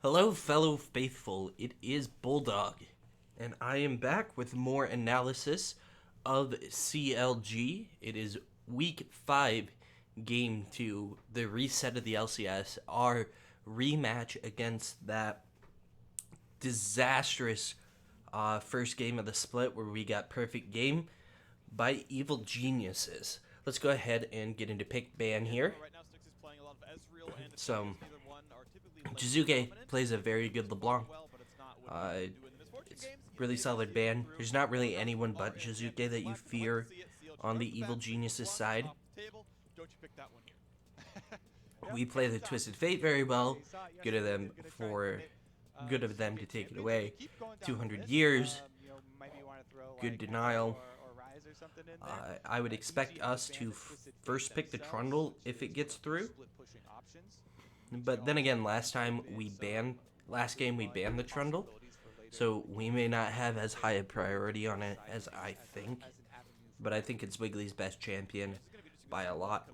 Hello, fellow faithful. It is Bulldog, and I am back with more analysis of CLG. It is week 5, game 2, the reset of the LCS, our rematch against that disastrous first game of the split where we got perfect game by Evil Geniuses. Let's go ahead and get into pick ban here. So, Jizuke plays a very good LeBlanc. It's really solid ban. There's not really anyone but Jizuke that you fear on the Evil Geniuses side. We play the Twisted Fate very well. Good of them to take it away. 200 years. Good denial. I would expect us to first pick the Trundle if it gets through. But then again, last game we banned the Trundle, so we may not have as high a priority on it as I think. But I think it's Wiggly's best champion by a lot.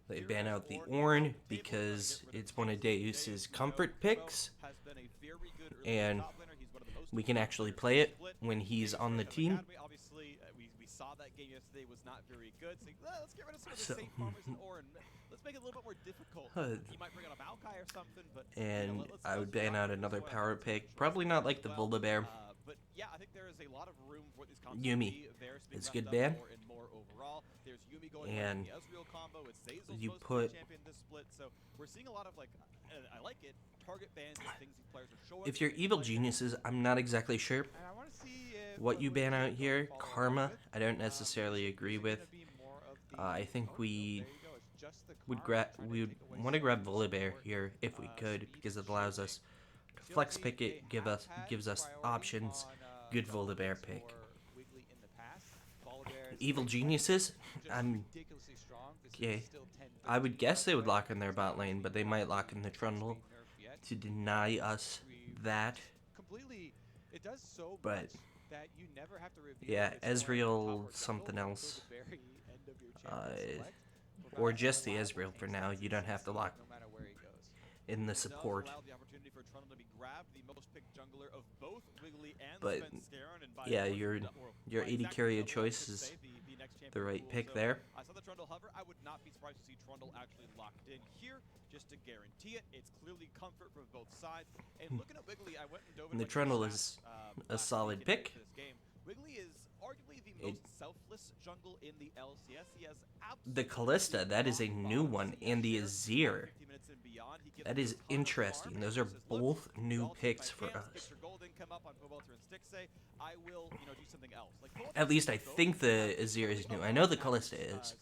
They ban out the Ornn because it's one of Deus's comfort picks, and we can actually play it when he's on the team. Saw that game yesterday was not very good. So let's get rid of some of the safe farmers and Ornn. Let's make it a little bit more difficult. You might bring out a Maokai or something, but and I would ban out another power pick. Probably not like the Volibear. But yeah, I think there is a lot of room for these Yumi. It's a good ban. There's Yumi going and the Ezreal combo. It's Zazel's you most put champion this split. So we're seeing a lot of I like it. Target bans and things these players are showing. If you're Evil Geniuses, I'm not exactly sure what you ban out here. Karma, I don't necessarily agree with. I think we would want to grab Volibear here if we could, because it allows us to flex pick it, gives us options. Good Volibear pick. Evil Geniuses, I would guess they would lock in their bot lane, but they might lock in the Trundle to deny us that. But yeah, Ezreal something else, or just the Ezreal for now. You don't have to lock in the support. But yeah, your AD carry choice is the right pick there. I saw the Trundle hover. I would not be surprised to see Trundle actually locked in here just to guarantee it. It's clearly comfort from both sides. And looking at Wiggly, I went and dove into the Trundle is a solid pick. Wiggly is arguably the most selfless jungle in the LCS. He has the Kalista, that is a new one, and the Azir. That is interesting. Those are both new picks for us. At least I think the Azir is new. I know the Kalista is,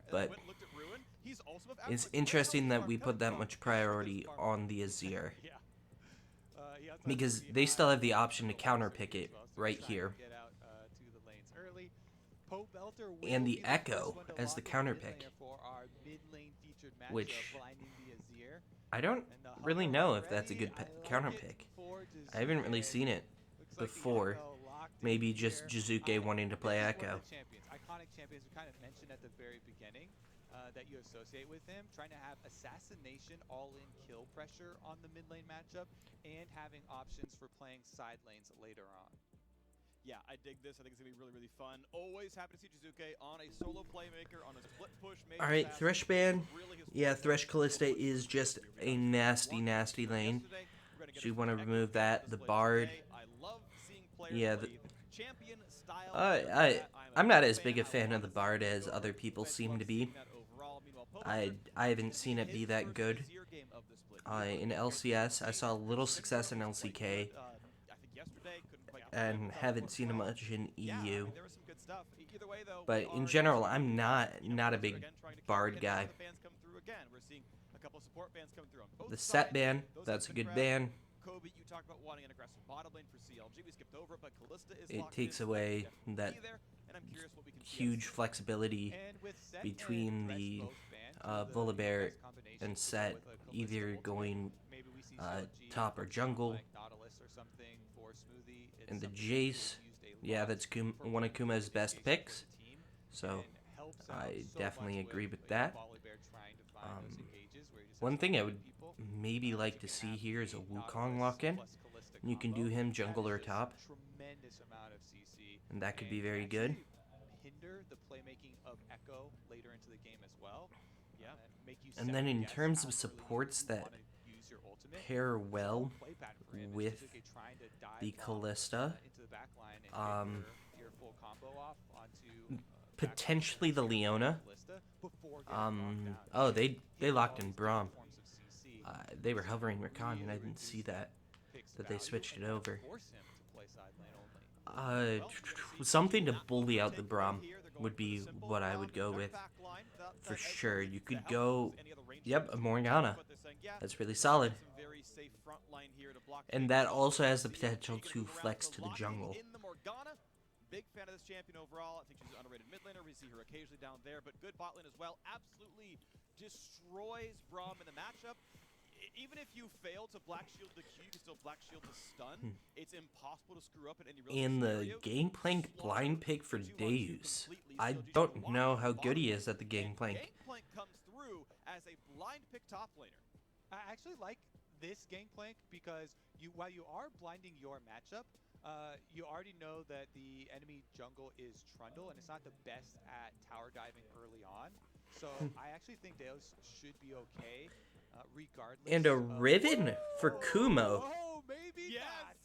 but it's interesting that we put that much priority on the Azir, because they still have the option to counter pick it right here, and the Echo as the counter pick, which I don't really know if that's a good counter pick. I haven't really seen it before. Maybe just Jizuke wanting to play Echo. Iconic champions we kind of mentioned at the very beginning that you associate with him, trying to have assassination, all-in kill pressure on the mid lane matchup, and having options for playing side lanes later on. Yeah, I dig this. I think it's going to be really, really fun. Always happy to see Jizuke on a solo playmaker, on a split push. Alright, Thresh ban. Yeah, Thresh Kalista is just a nasty, nasty lane. So you want to remove that. The Bard. Yeah, I'm not as big a fan of the Bard as other people seem to be. I haven't seen it be that good. In LCS, I saw a little success in LCK, and haven't seen it much in EU. But in general, I'm not a big Bard guy. The set ban, that's a good ban. It takes away that huge flexibility between the Volibear and set, either going top or jungle. And the Jace, yeah, that's one of Kuma's best picks, so I definitely agree with that. One thing I would maybe like to see here is a Wukong lock-in. You can do him jungle or top, Tremendous amount of CC, and that could and be can very good. actually hinder the playmaking of Echo later into the game as well. Yeah, make you And then in second-guess terms how of early supports you that wanna use your ultimate. pair It's all well play pattern for him. with It's Suzuki trying to dive the bomb, Callista, into the back line and get your full combo off onto potentially the Leona. Callista before getting locked down. Oh, So they he locked in always Braum. different forms of CC They were to hovering Rakan, and I really didn't see reduce that pick's that they value switched it and over. force him to play side lane only. Something to bully out the Braum would be what I would go with for sure. You could go, yep, a Morgana. That's really solid. And that also has the potential to flex to the jungle. Big fan of this champion overall. I think she's an underrated mid laner. We see her occasionally down there, but good bot lane as well. Absolutely destroys Braum in the matchup. Even if you fail to Black Shield the Q, you can still Black Shield the stun. It's impossible to screw up in any real In the scenario. Gangplank blind pick for Deus, I don't know how good he is at the Gangplank. Gangplank comes through as a blind pick top laner. I actually like this Gangplank because while you are blinding your matchup, you already know that the enemy jungle is Trundle, and it's not the best at tower diving early on. So I actually think Deus should be okay, regardless. And a Riven for Kumo. Oh, maybe not.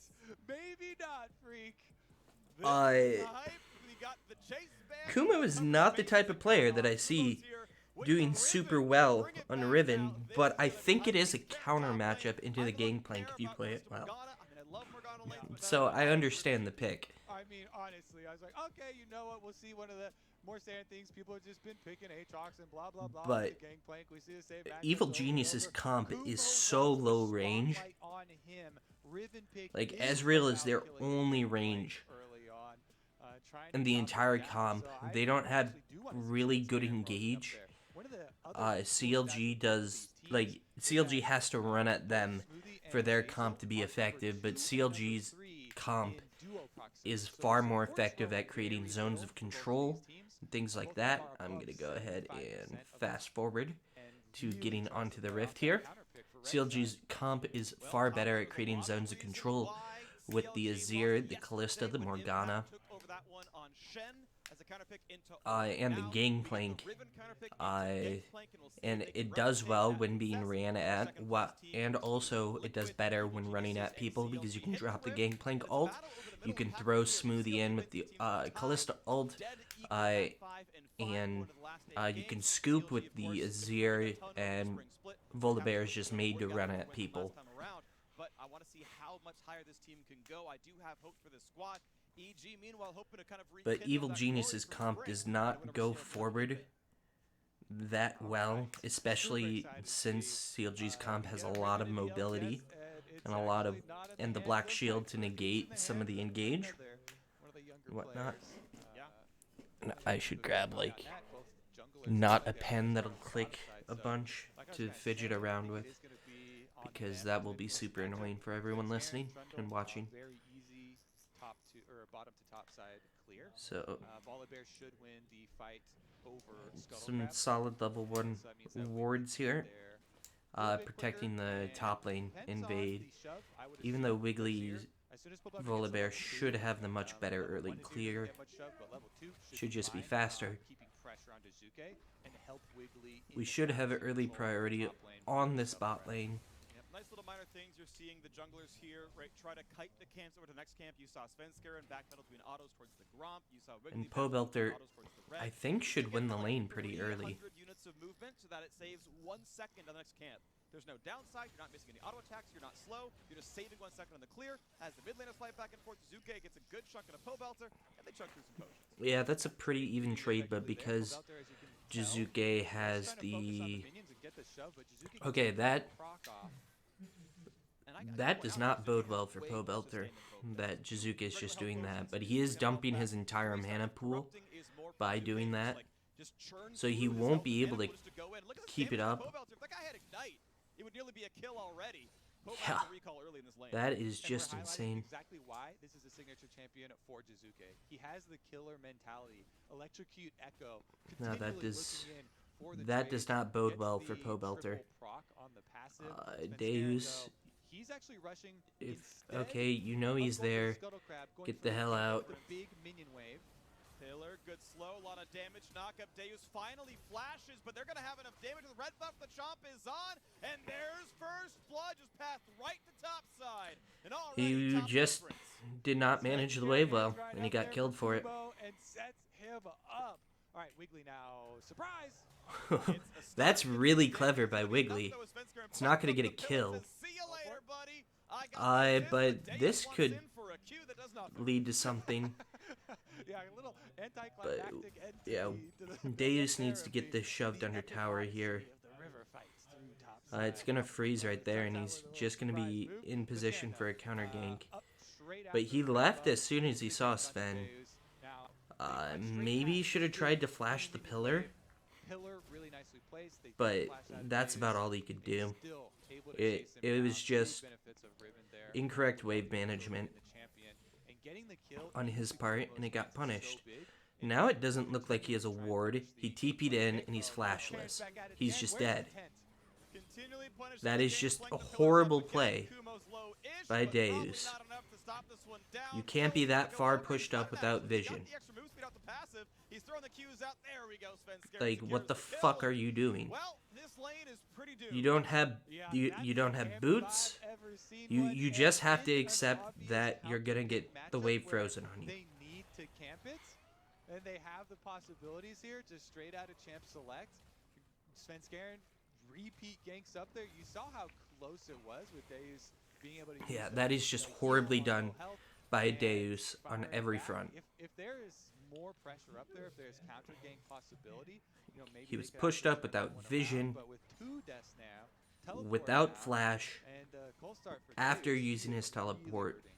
Maybe not, Freak. Kumo is not the type of player that I see doing super well on Riven, but I think it is a counter matchup into the Gangplank if you play it well. So I understand the pick. I mean, honestly, I was like, okay, you know what? We'll see one of the more standard things. People have just been picking Aatrox and blah, blah, blah. But the Gangplank. We see the same Evil Genius's comp is so low range. Like, Ezreal is their only range. And the entire comp, they don't have really good engage. CLG does, like, CLG has to run at them for their comp to be effective, but CLG's comp is far more effective at creating zones of control and things like that. I'm going to go ahead and fast forward to getting onto the Rift here. CLG's comp is far better at creating zones of control with the Azir, the Callista, the Morgana, and the Gangplank, and it does well when being ran at, and also it does better when running at people because you can drop the Gangplank ult, you can throw Smoothie in with the Callista ult, and you can scoop with the Azir, and Volibear is just made to run at people. But I want to see how much higher this team can go. I do have hope for this squad. EG, meanwhile, hoping to kind of but Evil Genius's comp does not go forward that well, especially since CLG's comp has a lot of mobility and the Black Shield to negate some of the engage and whatnot. I should grab, like, not a pen that'll click a bunch to fidget around with, because that will be super annoying for everyone listening and watching. Bottom to top side clear. So Volibear should win the fight over some solid level 1 wards here, protecting the top lane invade. Even though Wiggly's Volibear should have the much better early clear, should just be faster. We should have an early priority on this bot lane. Nice little minor things. You're seeing the junglers here, right? Try to kite the camps over to the next camp. You saw Svenskar and backpedal between autos towards the Gromp. You saw Wiggly and Pobelter, I think, should win the lane pretty early. Units of movement so that it saves 1 second on the next camp. There's no downside. You're not missing any auto attacks. You're not slow. You're just saving 1 second on the clear. As the mid laners fight back and forth, Zuke gets a good chunk on a Pobelter, and they chunk through some potions. Yeah, that's a pretty even trade, but because Jizuke has the... Okay, that does not bode well for Pobelter, that Jizuke is just doing that, but he is dumping his entire mana pool by doing that, so he won't be able to keep it up. Yeah, that is just insane. Exactly why this is a signature champion for Jizuke. He has the killer mentality. Electrocute Echo. Now that is for the That trade. does not bode Gets well the for Pobelter. triple proc on the passive. Svenskeren, Deus, though, he's actually rushing if instead okay, you know of he's going for the there. Scuttle Crab, going Get for the hell the out. big minion wave. Pillar, good slow, a lot of damage. Knockup Deus finally flashes, but they're going to have enough damage. The red buff, the chomp is on, and there's first blood, just passed right to top side. And already He top just difference. did not manage the wave well, Right and he up got there killed for it. And sets him up. All right, Wiggly now. Surprise! That's really clever by Wiggly. It's not going to get a kill. See you later, buddy. I got but this could lead to something. Yeah, a little But anticlimactic end to yeah, the Deus needs to therapy. get this shoved The under epic tower odyssey here. of the river fights through top It's side. gonna freeze right there, and Starts he's out with a just gonna little be surprise in move. position Svenskeren, for a counter gank. up straight But after he the left buff. as soon as he Quickly saw comes onto Sven. Deus. Now, they went straight Maybe he past should have the tried to flash the minion pillar, wave. Pillar really nicely placed. They did but flash out of that's Deus, about all he could and do. still able to It chase him it was down. just Huge benefits of Riven there. incorrect Love wave the management the champion. And getting the kill on into his the part, combos and it got makes so punished. big. Now it doesn't look like he has a ward. He TP'd in, and he's flashless. He's just dead. That is just a horrible play by Deus. You can't be that far pushed up without vision. Like, what the fuck are you doing? You don't have you don't have boots. You just have to accept that you're gonna get the wave frozen on you. They need to camp it, and they have the possibilities here to straight out of champ select. Svenskeren repeat ganks up there. You saw how close it was with Deus being able to use Yeah, some that is just horribly done health by and Deus on firing every back. front. If there is more pressure up there, if there's counter gank possibility, maybe He they was could pushed actually up turn without that one around, vision, but with 2 deaths now, teleport without now, flash, and cold start for after Deus, using he his is really teleport. hurting.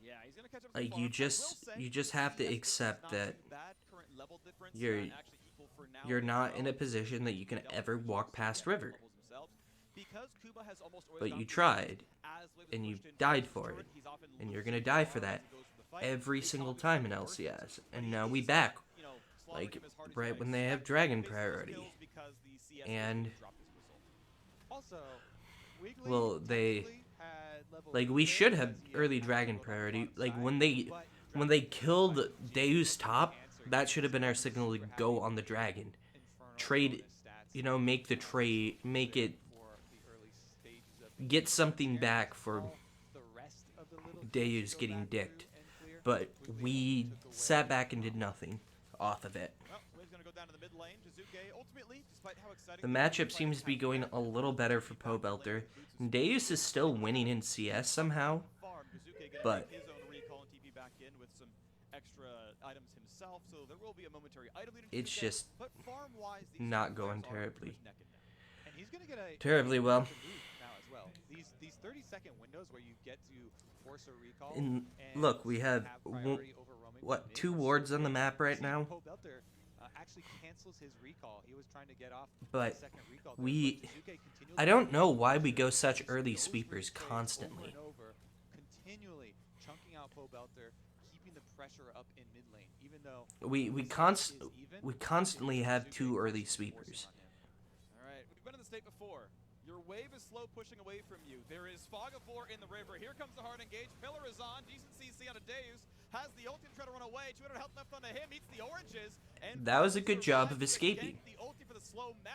Yeah, he's gonna catch up so Like, far. you I will just say, you just have to CS is accept not that too bad. Current level difference, you're actually equal for now you're as not in a well. position that you can Dealt ever with walk the past CS River. levels themselves. Because Kuba has almost always But gone you for the tried, as Wave is and you pushed in died towards for turret, it, he's often and you're losing gonna die far for as that he goes for the fight. every It's single obviously time in worth it, LCS. but And he now we is, back, slaughtering like, him as hard as right you'd when they have expect, dragon based on his priority. skills because the CS And basically dropped his whistle. Also, Wiggly well, they technically had level like 8 we there should because have he had early Tactical dragon on the priority. bottom Like side, when but they Dragon killed Fight Deus top, Cancer that should have been our was signal to super go happy on the with dragon. Infernal Trade, bonus stats make the and trade, make there it for the early stages of the get game. something Svenskeren, back for all the rest of the little Deus kills to go getting back through dicked. and clear. But Wiggly we took away sat back and did nothing off of it. Well, Wave's gonna go down to the mid lane. Jizuke, ultimately, despite how exciting The the matchup fight seems to be has going been, a little better for back in the lane Pobelter. with boots and Deus is still winning in CS somehow, farm. Jizuke gonna but take his own recall and TP back in with some extra items himself, so there will be a momentary item lead. it's just but farm-wise, these not two going players are terribly. pretty much neck and neck. And he's gonna get a Terribly well. move now as well. These 30-second windows where you get to force a recall. And And look, we have priority over roaming what, mid 2 are wards so on the big. map right See, now? Pobelter, actually cancels his recall. He was trying to get off But the second recall there, we- but Jizuke continually I don't know why we go goes such for early those sweepers replays constantly. Over and over, continually chunking out Pobelter, keeping the pressure up in mid lane, even though We the side is even, we constantly have Jizuke 2 early constantly sweepers. forcing on him. All right, we've been in the state before. Your wave is slow pushing away from you. There is Fog of War in the river. Here comes the hard engage. Pillar is on. Decent CC on a Deus. Has the ulti to try to run away. 200 health left onto him. Eats the oranges. And That was a good job of escaping.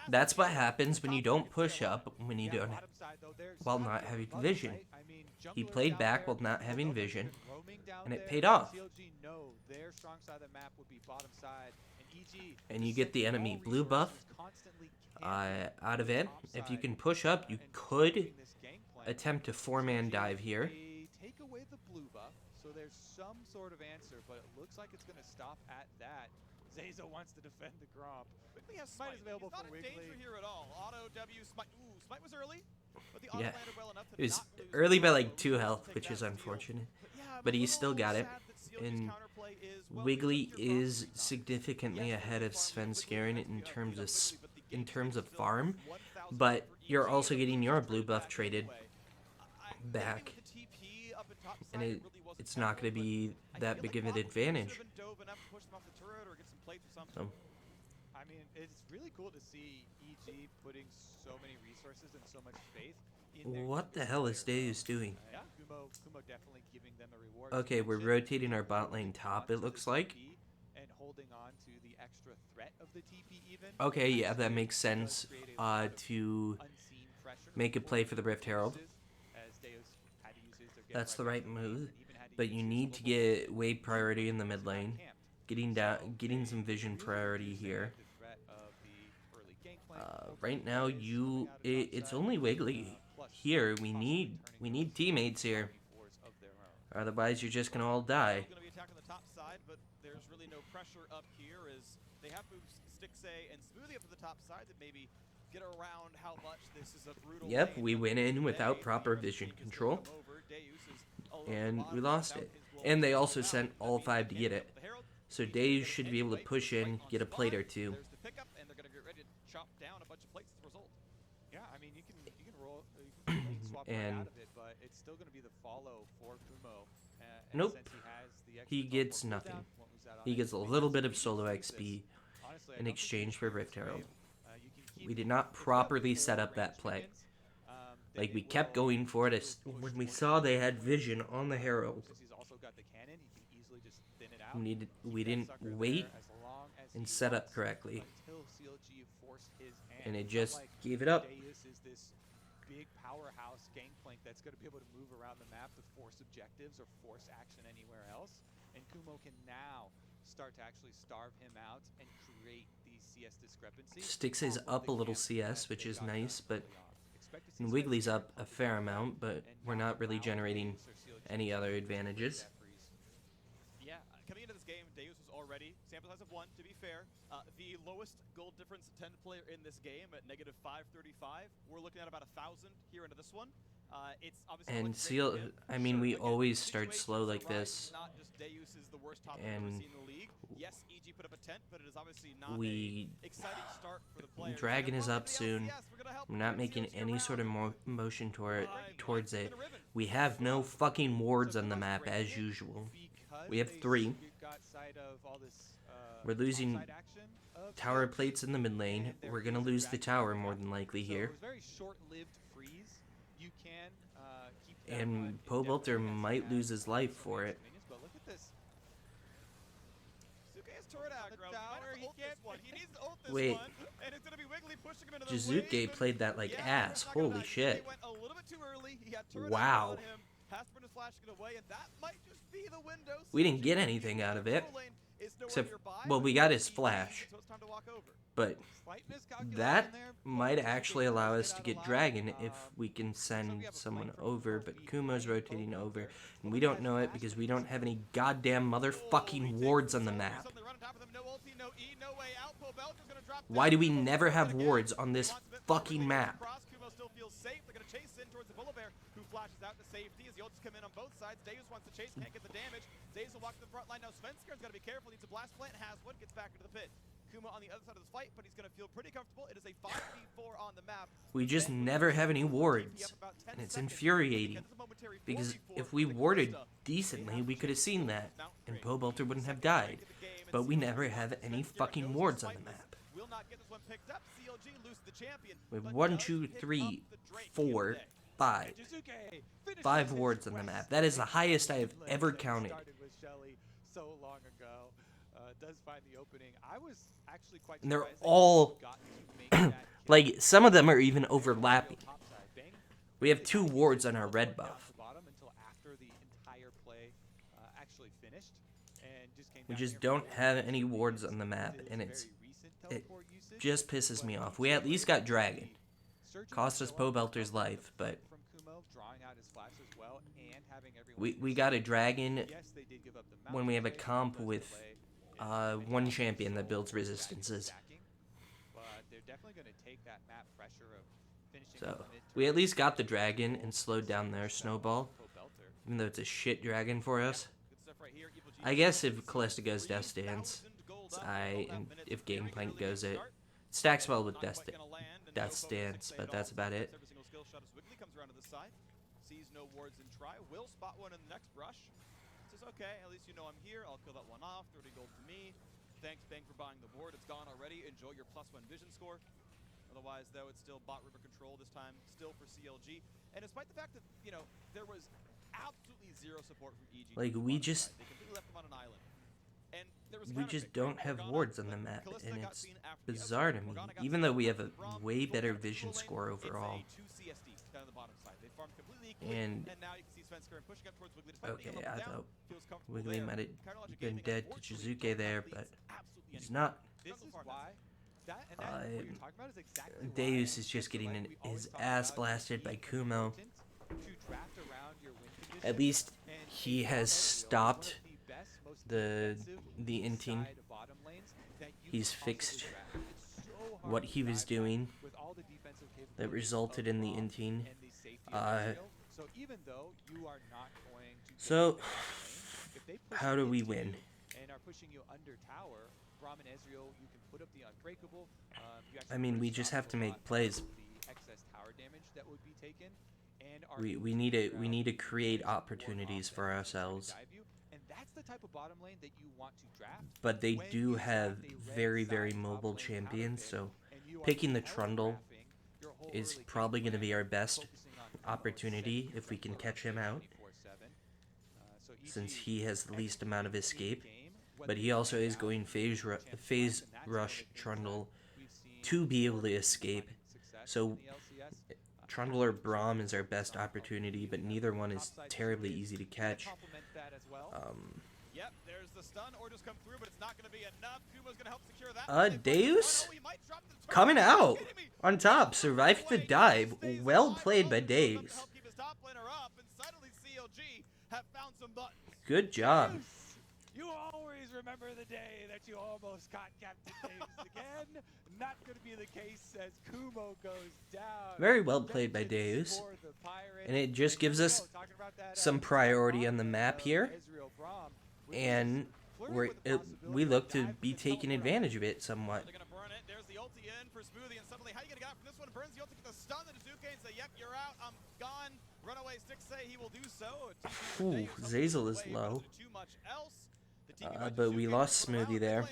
That's what happens when you don't push up, when you don't, Bottom side, though, there's while gotta not be a having rebuttal, vision. right? I mean, He junglers played down back there, while not having Pobelter's vision, been roaming down and it there. paid off. CLG know their strong side of the map would be bottom side, and EG And you get the sending enemy all blue buff resources, constantly camping out of it. top If you side can push up, you and could keeping this gang plan. attempt to 4-man dive here. They take away the blue buff, so there's some sort of answer, but it looks like it's going to stop at that. Zaza wants to defend the Gromp. Wiggly has Smite Smite. is available He's not for in Wiggly. danger here at all. Auto W Smite. Ooh, Smite was early, but the auto Yeah, landed well enough to it was not lose early by the like combo. 2 Wiggly health, will take which that is steal. unfortunate. Yeah, I'm But a he still little got it, sad that CLG's and counterplay is, well, Wiggly you took your is farm recon. significantly Yes, ahead the of farm is Svenskeren Wiggly in has terms beat of up Wiggly, but the in game terms of still farm, 1,000 but for you're EG, also and the getting Blues your are blue pretty buff back traded anyway. back, With the TP up in top and side, it really wasn't it's not going to helpful, be but I that feel big like of an Bottom Lane advantage. should've been dove enough to push them off the turret or get some plates or something. So, I mean, it's really cool to see EG putting so many resources and so much faith in their What the youngest hell is player. Deus doing? Yeah, Kumo definitely giving them a reward. As Okay, you we're mentioned, rotating our bot lane holding top, on it to looks the like. TP and holding on to the extra threat of the TP even. Okay, yeah, that Actually makes does sense create a lot of to unseen pressure make a play for the Rift Herald. Deuces, as Deus had to use his, they're getting That's the right back to the lane, move, and even had to but use you his need to global get ulti wave priority in the once mid he got lane. camped. Getting some They vision really priority reduced here. the threat of the early gangplank. Right now, Ultimately, Darius coming out of it's topside, only Wiggly plus here. We possibly need turning those teammates into here, RB4s of their own. otherwise you're just gonna all die. Going to be attacking the top side, but there's really no pressure up here as they have moved Stixay and Smoothie up to the top side to maybe get around how much this is a brutal Yep, lane, we but went in today, without the proper rest of the vision team can still control, come over. Deus is alone at the and we bottom lost without it. his global And they ulti also out. sent That all means they 5 to can't get pick it. up the Herald. So Easy to Days get it should be able to anyway, push so it's in, right on get a plate spawn. or two. There's the pickup, and they're going to get ready to chop down a bunch of plates as a result. Yeah, I mean, you can roll, you can lane swap right And out of it, but it's still going to be the follow for Kumo. And nope, since he has the extra he gets teleport nothing. cooldown, won't lose that on He it. gets a Makes little sense. bit of You can solo sweep this. XP Honestly, I in don't think exchange you for sweep Rift this Herald. wave. You can keep We did it. not If you have properly 4 set up that ranged play. minions, then Like, we it kept will going for it easily push when we towards saw the they lane. had vision on the Herald. Since he's also got the cannon, he can easily just thin it out. We Keep didn't that sucker wait there as long as and he set up wants correctly, until CLG forced his hand. and it It's not just like gave it up. Deus is this big powerhouse gangplank that's going to be able to move around the map to force objectives or force action anywhere else. And Kumo can now start to actually starve him out and create these CS discrepancies. Styx is off of up the a little camp CS, that which they is got nice, done but early on. Expect to see and some Wiggly's extra up a help fair from that amount, but and we're not really allow generating Deus or CLG any other to break advantages. that freeze. Yeah, coming into this game, Deus was already sample size of 1, to be fair. The lowest gold difference 10 player in this game at negative 535. We're looking at about 1,000 here into this one. It's obviously And great for him. I mean, we Again, always start situations slow like arise. this, Not just Deus is the worst top we've ever and seen in the league. Yes, EG put up a tent, but it is obviously not we a exciting start for the players. Dragon And, is well, up in the soon. LCS, we're gonna help I'm not turn making CLG any sort of around. motion towards it. Been a ribbon. We have no fucking wards So on the Kumo's map breaking as it usual. because We have they 3. got sight of all this, We're losing topside action of tower CLG, plates in the mid lane. and there We're gonna is a lose the dragon tower on the more map. than likely So here. it was a very short-lived freeze. You can keep that one And Pobolter indefinitely as he might has, lose his life some for ranged it. minions, but look at this. Suke's turret aggro. tower, He he might have to ult this can't one. He needs to ult this Wait. one, and it's gonna be Wiggly pushing him into the Jizuke wave. played that like Yeah, ass. it's not gonna Holy die. shit. He went a little bit too early. He had turret Wow. aggro on him. Has to burn his flash to get away, and that might just be the window. We didn't get anything out of it, except, well, we got his flash, So it's time to walk over. but Slight miscalculation that there. might Pobolter actually does allow get us to out get alive. Dragon if we can Looks like send we have a someone flank from over, Kumo but feed Kumo's away rotating Pobolter. over, and Pobolter we don't has know it flash because we with don't his have any turret. goddamn Oh, he motherfucking takes wards on the Soul. map. Something right on top of them. No ulti, no E, no way out. Pobolter's gonna drop Why down. do we Kumo's never gonna have get again. wards on He this wants a bit more. fucking Wiggly goes map? across. Kumo still feels safe. They're gonna chase in towards the Bullet Bear, who flashes out to safety as the ults come in on both sides. Deus wants to chase, can't get the damage. Deus will walk to the front line. Now Svenskern's gotta be careful. Needs a blast plant, has one, gets back into the pit. Kumo on the other side of this fight, but he's gonna feel pretty comfortable. It is a 5v4 on the map. We just never have any wards, and it's infuriating, because if we warded decently, we could have seen that, and Pobolter wouldn't have died, but we never have any fucking wards on the map. Will not get this one picked up. CLG loses the champion. We have but 1, does 2, pick 3, up the Drake 4, today. 5. Jizuke finishes 5 his wards on the quest. map. That is the highest I have Midland ever that counted. started with Shelly so long ago. Does find the opening. I was actually quite And they're surprised that all, he got to make that jump. like, some of them are even overlapping. Topside. Bang We have did 2 not get wards the on our teleport red down to buff. the bottom until after the entire play actually finished, and just came We down just here don't for have the any wards on the his map, and very it's recent it teleport usage, just pisses but me off. EG We at were least able got to Dragon. be searching Cost to us show off Pobolter's the life, but from Kumo, drawing out his flash as well, and having everyone we got a intercept. Dragon Yes, they did give up the when we have a mountain, comp does with delay, one champion that builds resistances. but they're definitely going to take that map pressure of finishing So, on the mid we at turret. least got the Dragon and slowed down their snowball, Pobolter. even though it's a shit Dragon for us. Good stuff right here. Evil I Genius guess if wins Callista goes Death 3,000 Stance, gold it's up in aight, 12 and minutes. if Very Gangplank early goes it, start. stacks well with Not Death, quite gonna land, and Death no focus Stance, Stixay but at that's all. about it. Every single skill shot as Wiggly comes around to the side, sees no wards and try, will spot one in the next brush. Says, okay, at least you know I'm here. I'll kill that one off. 30 gold to me. Thanks, Bang, for buying the board. It's gone already. Enjoy your +1 vision score. Otherwise, though, it's still bot river control this time, still for CLG. And despite the fact that, you know, there was absolutely zero support from EG. Like, from the we bottom just... side. They completely left them on an island. And there was a We counter just pick, right? don't have Morgana, wards on the but map, Kalista and got it's seen after the bizarre to outside. me. Morgana got Even seen though we have after a Braum. way Going better down to vision dual lane. score overall. It's a 2 CSD down on the bottom side. They farmed completely equally, And now you can see Svenskar and pushing up towards Wiggly. Despite okay, being a I level down, thought feels comfortable Wiggly there. might have Counterlogic been Gaming, dead to unfortunately, Jizuke don't there, have but leads absolutely he's anywhere. not. This Jungle is farm why. That what you're talking about is exactly why. Deus is just Spencer, getting like we always his talk ass about, blasted it's by key and Kumo. important to draft around your win condition. At least And he Braum has Ezreal is stopped one of the best, most the defensive inting. side bottom lanes that you He's can possibly fixed draft. It's so hard what to he was dive that doing with all the defensive that capabilities resulted of in the Braum inting. and the safety of Ezreal. So even though you are not going to get So, in the lane, if they push how do we into win? you and are pushing you under tower, Braum and Ezreal, you can put up the unbreakable. You I mean, we just have to make plays. the excess tower damage that would be taken, and are We able need to to figure out create ways to ward opportunities off for that team trying to ourselves. dive you, and that's the type of bottom lane that you want to draft. But they When do you have draft a very, red very side top mobile lane champions, counterpick, so and you are picking the Trundle telegraphing your whole is early game probably going to plan, be our best focusing on Kumo, opportunity setting if we can yourself catch up him out, 24/7. So since EG he has the least amount of escape. in-game, whether But he it's also right is now going or phase champion phase wise, and that's one of rush the things that Trundle we've seen to be able to Bulldog escape. finding success So in the LCS. Trundle or Having Braum is our focus best on opportunity, but using neither that one is topside terribly Jizuke easy to to catch. complement that as well. Yep, there's the stun or just come through, but it's not going to be enough. Kumo's going to help secure that. Deus? Oh, he might drop the turret. Coming Are you out kidding me? on top, survived the dive. Stays Well alive, played all by the Kumo's up to Deus. help keep his top laner up, and suddenly CLG have found some buttons. Good job. Deus, you always remember the day that you almost caught Captain Deus again. Not going to be the case as Kumo goes down. Very well played by Vengeance Deus. for the Pirates. And it just And here gives we us go, talking about that, some priority Braum on the and, map here. Ezreal Braum, which And is flirting with the possibility we of look to dive be with the taking teleport advantage of it somewhat. They're going to burn it. There's the ulti in for Smoothie, and suddenly, how are you going to get out from this one? Burns the ulti, get the stun, the Jizuke, and say, yep, you're out, I'm gone. Runaway Sticks say he will do so. Ooh, Zazel is low. Too much else. But we lost Smoothie there.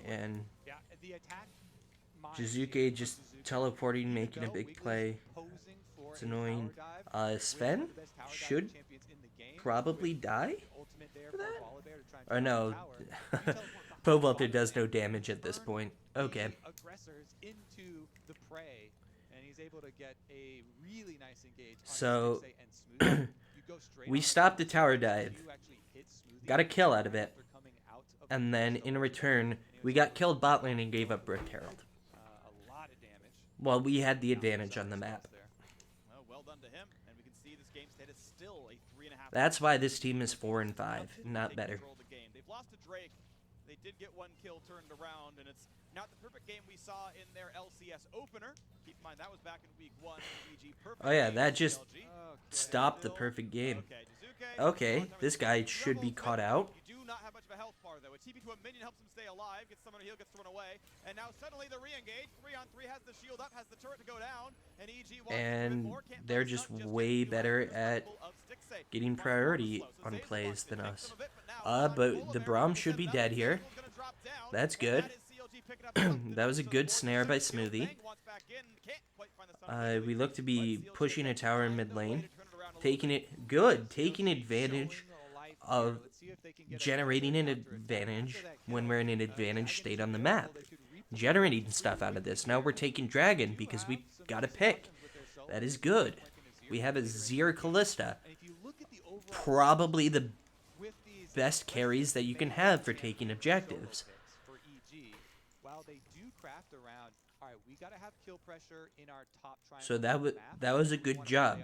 And Yeah, the attack Jizuke just teleporting, making a big play. It's annoying. Sven should probably die for that? Or no, Povalter does no damage at this point. Okay. Aggressors into the prey, and he's able to get a really nice engage on So, Stixay and Smoothie. You go straight we on stopped the Smoothie, tower you dive. actually hit Smoothie Got a kill out of it. after coming out of the And then, first in double return, and he we was got able killed to bot lane and gave up Rift Herald. a lot of damage. Well, we had the advantage on the map. Well done to him, and we can see this game state is still a 3.5. That's why this team is 4 and 5, not better. They've lost to Drake. They did get one kill turned around, and it's not the perfect game we saw in their LCS opener. Keep in mind that was back in week 1. EG perfect. Oh yeah, that just Okay. stopped the perfect game. Okay, Jizuke, Okay, this guy should be caught out. You do not have much of a health bar though. A TP to a minion helps him stay alive, gets someone to heal, gets thrown away, and now suddenly the re-engage. 3-on-3 has the shield up, has the turret to go down, and EG wants And more, can't they're play just stunt, way yet. better Two at of Stixay. getting Farm priority slow, so on Zazel's plays locked. It than takes us. some of it, but now it's But on the Polar Braum Bear. should be Set it dead up. here. Zazel's gonna drop down, That's and good. that is CLG picking up something. That was a So good the snare by board is Smoothie. Bang wants back in, can't quite find the sun We look to be but CLG pushing a takes tower in time, mid though, way lane, to turn it around a little taking bit. it good, taking advantage of generating an advantage when we're in an advantage state on the map. Generating stuff out of this. Now we're taking Dragon because we got a pick. That is good. We have a Zir Kalista. Probably the best carries that you can have for taking objectives. So that was a good job.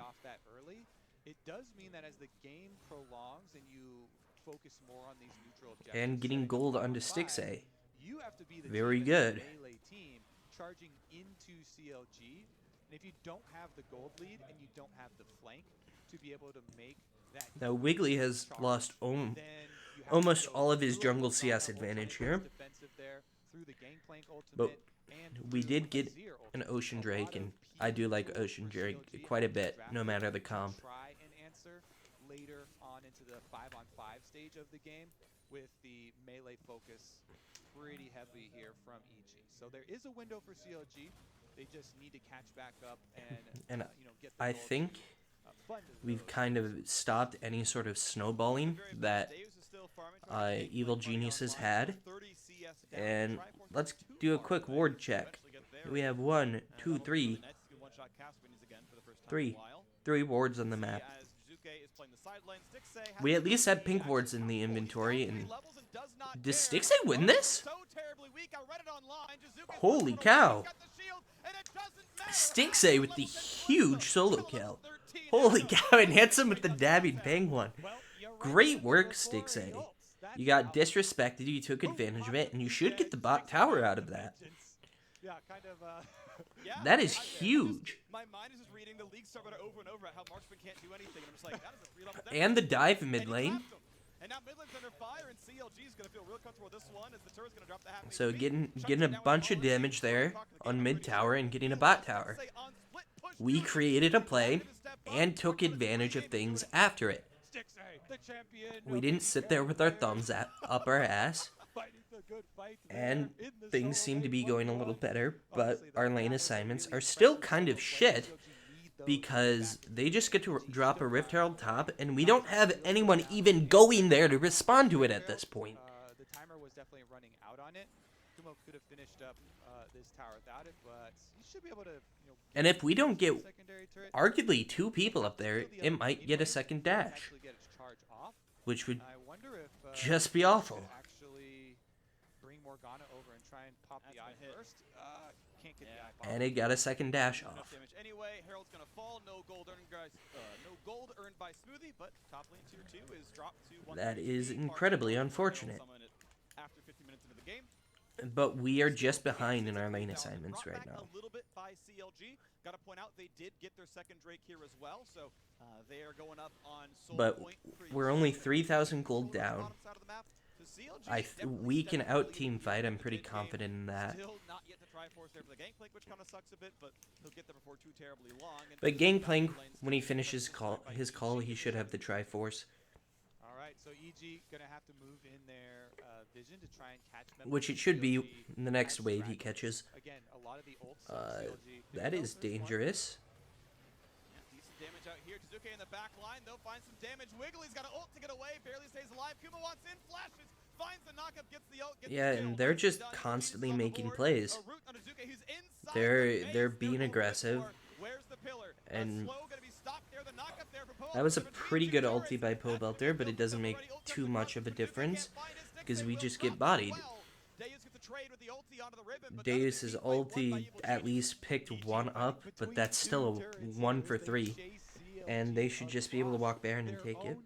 It does mean that as the game prolongs and you focus more on these neutral objectives, And getting gold onto Stixay. you have to be the Very team good. as a melee team charging into CLG. And if you don't have the gold lead and you don't have the flank to be able to make that Now Wiggly has charge, lost then you have almost to go all of his through jungle the CS ultimate advantage that's here. defensive there, through the Gangplank ultimate, But and we through did a get Zir an ultimate. Ocean A Drake, lot and of I do like people Ocean for Drake CLG quite a have bit, no drafted matter the to comp. Try and answer later on into the 5-on-5 stage of the game with the melee focus pretty heavy here from EG. So there is a window for CLG. They just need to catch back up and And get the I goal think to fund his we've ability. kind of stopped any sort of snowballing that Evil Geniuses had. And let's do a quick ward check. We have 1, 2, 3, 3 wards on the map. We at least have pink wards in the inventory. And does Stixay win this? Holy cow. Stixay with the huge solo kill. Holy cow, and hits him with the dabbing penguin. Great work, Stixay. You got disrespected, you took advantage of it, and you should get the bot tower out of that. That is huge. My mind is just reading the league server over and over how Marksman can't do anything, and I'm just like, that is a 3-level damage. And the dive mid lane. And now mid lane's under fire, and CLG is going to feel real comfortable with this one as the turret's going to drop the half. So getting a bunch of damage there on mid tower and getting a bot tower. We created a play and took advantage of things after it. We didn't sit there with our thumbs up our ass. And things seem to be going a little better, but our lane assignments are still kind of shit because they just get to drop a Rift Herald top, and we don't have anyone even going there to respond to it at this point. The timer was definitely running out on it. Kumo could have finished up this tower without it, but he should be able to. And if we don't get arguably 2 people up there, it might get a second dash, which would just be awful. Morgana over and try and pop the eye first. Can't get the eye. And it got a second dash off. Anyway, Herald's gonna fall. No gold earned by Smoothie, but top lane tier 2 is dropped to 1. That is incredibly unfortunate. After 50 minutes into the game. But we are just behind in our lane assignments right now. A little bit by CLG. Got to point out they did get their second Drake here as well, so they are going up on Soul But Point. we're only 3,000 gold down. We can out team fight. I'm pretty confident in that. Still not yet the Triforce there for the Gangplank, which kind of sucks a bit, but he'll get there before too terribly long. But Gangplank, when he finishes his call, he should have the Triforce. All right, so EG gonna have to move in their vision to try and catch them. Which it should be in the next wave he catches. Again, a lot of the ults that is dangerous. Decent damage out here. Tizuke in the back line. They'll find some damage. Wiggly's got an ult to get away. Barely stays alive. Kuma wants in. Flashes. Finds the knockup. Gets the ult. Yeah, and they're just constantly making plays. They're being aggressive. And that was a pretty good ulti by Pobelter, but it doesn't make too much of a difference because we just get bodied. Deus's ulti at least picked one up, but that's still a 1 for 3. And they should just be able to walk Baron and take it.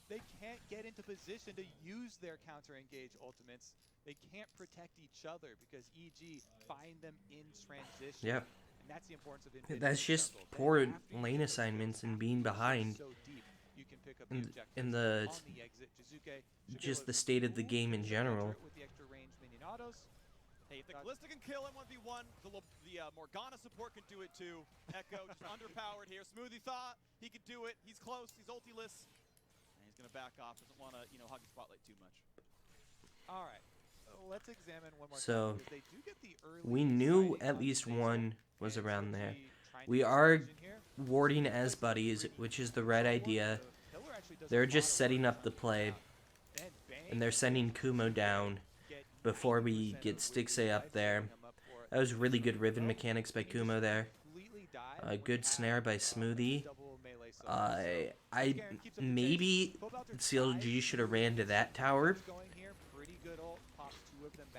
They can't get into position to use their counter-engage ultimates. They can't protect each other because EG find them in transition. Yeah. And that's the importance of that's just poor lane assignments and being behind in the just the state of the game in general. Hey, if the Callista can kill him 1v1, the Morgana support can do it too. Echo just underpowered here. Smoothie thought he could do it. He's close. He's ultiless. And he's going to back off. Doesn't want to, hog the spotlight too much. All right. Let's examine one more so, time. They do get the early we knew at least one was around there. We are warding as buddies, which is the right idea. They're just setting up the play. And they're sending Kumo down before we get Stixay up there. That was really good Riven mechanics by Kumo there. A good snare by Smoothie. Maybe CLG should have ran to that tower.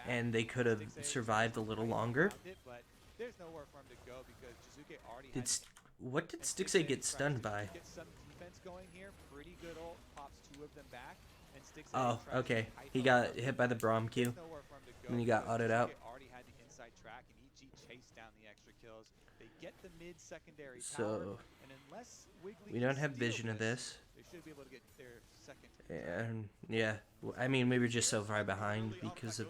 And they could have survived a little longer. What did Stixay get stunned by? Oh, okay. He got hit by the Braum Q. And he got autoed out. So, we don't have vision of this. And, yeah. I mean, we were just so far behind because of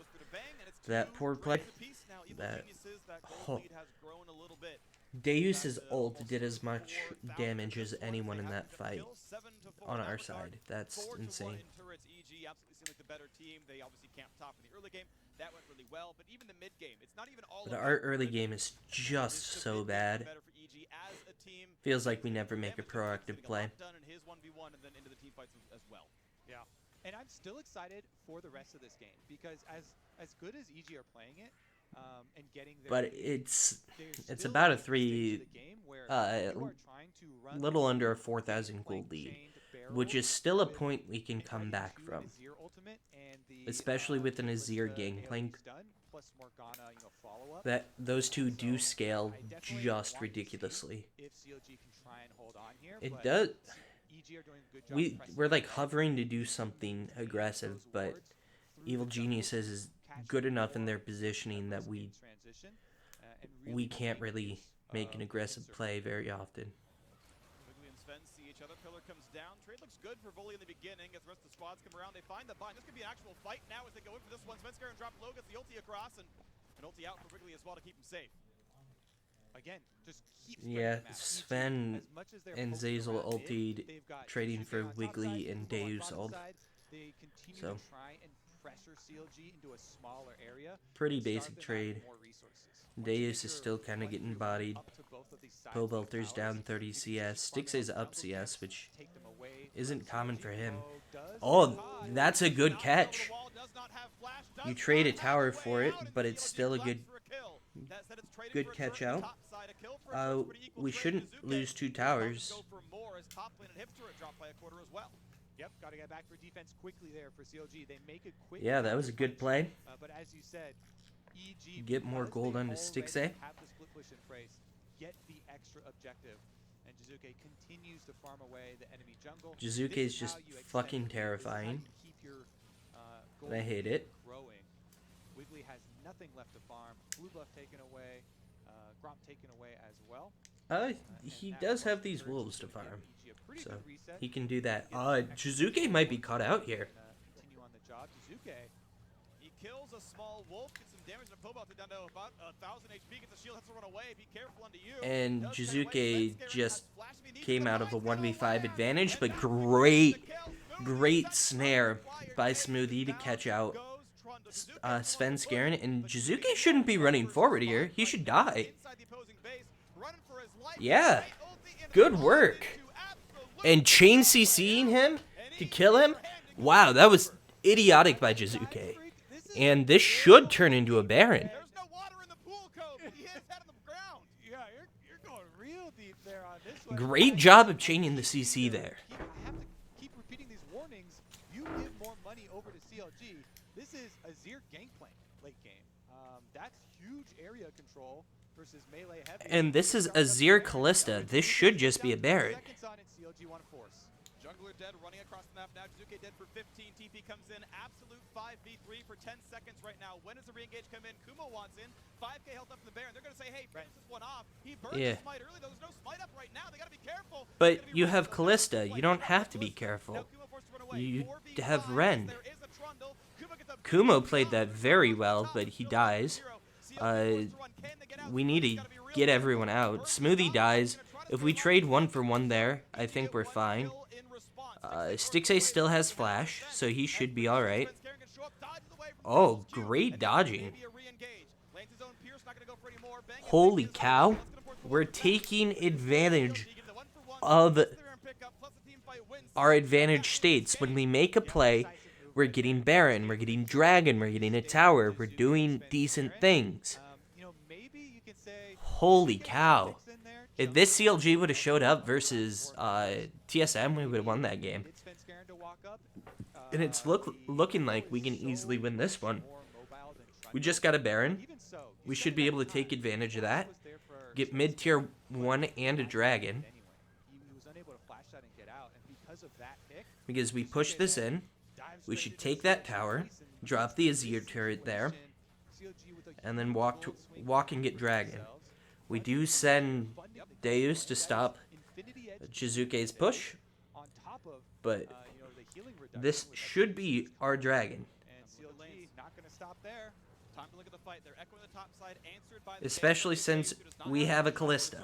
that poor play. Deus's ult did as much damage as anyone in that fight on our side. That's insane. better team. They obviously camped top in the early game. That went really well, but even the mid game, it's not even all But about our early rhythm. game is just This is the so mid game bad. better for EG as a team. Feels like we never For make a him, it's gonna be proactive getting a play. lot done in his 1v1 and then into the team fights as well. Yeah. And I'm still excited for the rest of this game because as good as EG are playing it and getting their But lead, it's still about a at the stage of 3, the game where you uh, are trying to run little under a through 4,000 playing gold lead, chained which is barrels still a with point we can an come back IU2 from. Azir ultimate and the Especially with an Azir Kalista gangplank. AoE stun plus Morgana, follow-up. That those two do So, scale I definitely just want to see ridiculously. if CLG can try and hold on here, It but does. EG are doing a good job pressing We're like ahead, hovering to do to something contain aggressive, those but wards through Evil the jungle, Geniuses is catching good enough in their more positioning that risk we in transition, and we really can't making really use make an of aggressive insert play mode. very often. Wiggly and Sven see each other. Pillar comes down. Trade looks good for Volley in the beginning. As the rest of the squads come around, they find the bind. This could be an actual fight now as they go in for this one. Svenskar and drop low, gets the ulti across, and an ulti out for Wiggly as well to keep him safe. Again, just keep spreading Yeah, the map. Sven as much as they're and poking Zazel around mid, ultied they've got trading Jisuke for on top Wiggly side, and Kumo on Deus bottom ult. side. They continue So. to try and pressure CLG into a smaller area. Pretty and starve basic them out of trade. more resources. Once you Deus get is your still kind of 1v1 getting bodied. up to both of these sides Poe of the Belter's towers, down 30 you can CS. just keep Stix farming is those up jungle CS, camps, which take them away isn't from common CLG. for him. Kumo does Oh, get caught. that's a good Not over the catch. wall, does not have flash, does You not trade a have tower way for it, out, and but it's CLG still a collects good for a kill. That said, it's traded good for a catch turret out. top side, a kill for a turret, it's pretty equal We trade. shouldn't Jisuke, lose 2 his opponents towers. go for more as top lane and Hipster drop by a quarter as well. Yep, got to get back for defense quickly there for CLG. They make a quick. Yeah, that was a good play. But as you said, EG Get more because gold they onto already Stix. have the split push in place, get the extra objective, and Jisuke continues to farm away the enemy jungle. Jizuke This is how just you extend fucking the lead. This is how terrifying. you keep your gold I hate lead it. growing. Wiggly has nothing left to farm. Blue buff taken away. Gromp taken away as well. He And that does have plus these surge is wolves to gonna give farm, EG a pretty so good reset. he can do that. Get some extra Jizuke gold might be once caught they out can, here. continue on the job. Jizuke. He kills a small wolf, gets some damage to Pobalt down to about 1,000 HP, gets a shield, has to run away. Be careful onto you. And Does turn Jizuke away. Svenskar just has flash if he needs came to. out of a Mine's gonna 1v5 land. advantage, And but that's Wiggly gets the kill. Smoothie great that's snare Trundle by fire. Smoothie to Down catch out goes Trundle. Jizuke Sven still on the Skaren, push, and but Jizuke shouldn't be running forward here. He should die. inside the opposing base, running for his life. Yeah, Straight ulti into good the work. into absolute And chain CCing him to kill him? Wow, that was idiotic by Jizuke. And this should turn into a Baron. There's no water in the pool, Kobe. He hits head on the ground. Yeah, you're going real deep there on this one. Great job of chaining the CC there. I have to keep repeating these warnings. You give more money over to CLG. This is Azir Gangplank late game. That's huge area control versus melee heavy. And this is Azir Kalista. This should just be a Baron. Seconds on it, CLG want to force. Jungler dead, running across the map now. Jizuke dead for 15. TP comes in. Absolute 5v3 for 10 seconds right now. When does the re-engage come in? Kumo wants in. 5k health up in the Baron. They're going to say, hey, finish this one off. He burned Yeah. the smite early, though. There's no smite up right now. They got to be careful. But Gotta be you ready have for the next Kalista. play. You don't Now have to be Kalista. careful. Now Kumo forced to run away. You 4v5. have Ren. There is a Trundle. Kumo gets a Kumo big played shot. that very Kumo well, top, but he still dies. 0-0. CLG Uh, forced to run. Can they get out? We need Smoothy's to gotta be real get careful. everyone out. Burst Smoothie is dies. gonna try to If go we long. trade 1 for 1 there, I You think get we're one fine. kill in response. Stixay still has flash, so he should be alright. Oh, great dodging. Holy cow. We're taking advantage of our advantage states. When we make a play, we're getting Baron, we're getting Dragon, we're getting a tower, we're doing decent things. Maybe you can say Holy cow. If this CLG would have showed up versus TSM, we would have won that game. it's Sven Skaren to walk up. And it's looking like we can easily win this one. We just got a Baron. Even so, We should be able to take advantage of that. Get mid-tier 1 and a Dragon. He was unable to flash that and get out, and because of that pick, Because we push this in. We should take that tower. Drop the Azir turret there. And then walk and get Dragon. We do send Deus to stop Jizuke's push. But this should be our Dragon. And CLG not going to stop there. Time to look at the fight. They're echoing the top side, answered by Especially since we have a Kalista.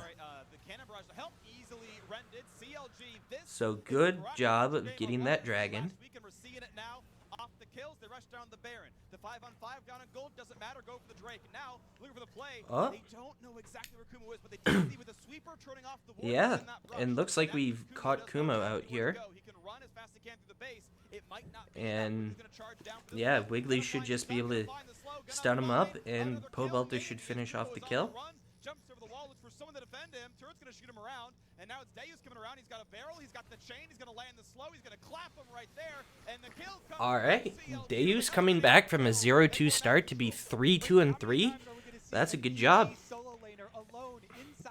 The cannon barrage to help easily rendered. CLG, this So is good the job Game of getting 11 that Dragon. last week, and we're seeing it now. off the kills, they rush down the Baron. The 5-on-5 down on gold doesn't matter, go for the Drake. And now, looking for the play, they don't know exactly where Kumo is, but they do see with the sweeper turning off the ward. Yeah, and looks like we've caught Kumo out here. He can run as fast as he can through the base. It might not be And he's gonna charge down for this yeah, one. Wiggly should just be able to stun him up, and Pobelter should finish off the kill. Jumps over the wall, looks for someone to defend him. Turret's gonna shoot him around, and now it's Deus coming around. He's got a barrel, he's got the chain, he's gonna land the slow, he's gonna clap him right there, and the kill comes. Alright, Deus coming back from a 0-2 start to be 3-2-3. That's a good job.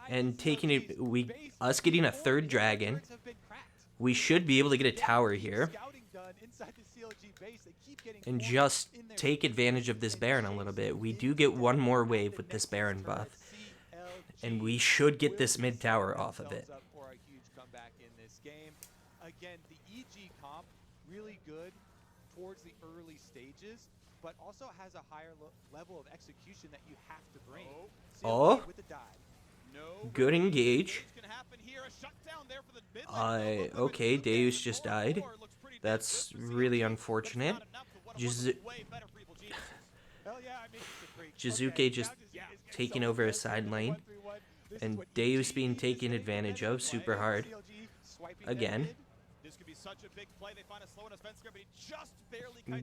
And taking it, us getting a third dragon. We should be able to get a tower here. And just take advantage of this Baron a little bit. We do get one more wave with this Baron buff. And we should get this mid tower off of it. Again, the EG comp, really good towards the early stages, but also has a higher level of execution that you have to bring. Oh, with the dive. good engage. Okay, Deus just died. That's really unfortunate. Jizuke just taking over a side lane. And Deus being taken advantage of super hard. Again.